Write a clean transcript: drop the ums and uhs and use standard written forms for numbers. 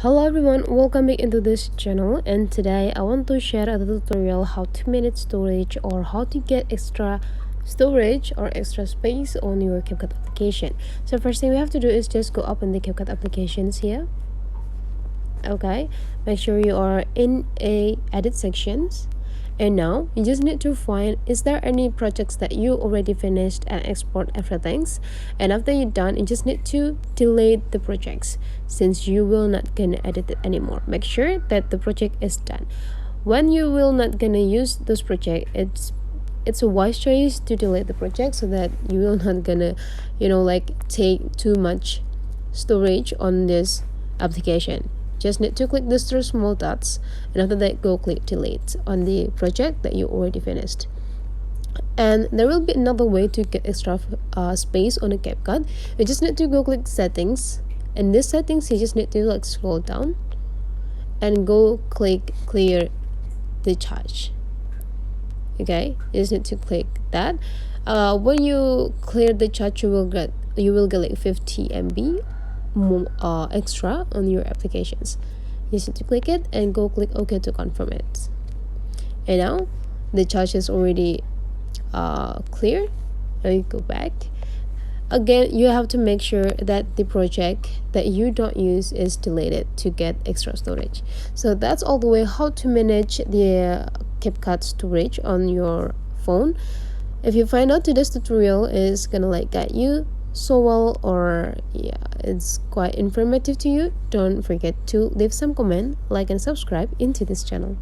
Hello everyone, welcome back into this channel, and today I want to share a tutorial how to manage storage or how to get extra storage or extra space on your Capcut application. So first thing we have to do is just go open the Capcut applications here. Okay, make sure you are in a edit sections, and now you just need to find is there any projects that you already finished and export everything. And after you're done, you just need to delete the projects since you will not gonna edit it anymore. Make sure that the project is done. When you will not gonna use this project, it's a wise choice to delete the project so that you will not gonna take too much storage on this application. Just need to click these three small dots, and after that go click delete on the project that you already finished. And there will be another way to get extra space on the Capcut. You just need to go click settings, and this settings you just need to scroll down and go click clear the cache. Okay, you just need to click that. When you clear the cache, you will get 50 MB extra on your applications. You just need to click it and go click OK to confirm it. And now the cache is already clear. Now you go back. Again, you have to make sure that the project that you don't use is deleted to get extra storage. So that's all the way how to manage the Capcut storage on your phone. If you find out today's tutorial is gonna guide you so well, or it's quite informative to you, don't forget to leave some comment, like and subscribe into this channel.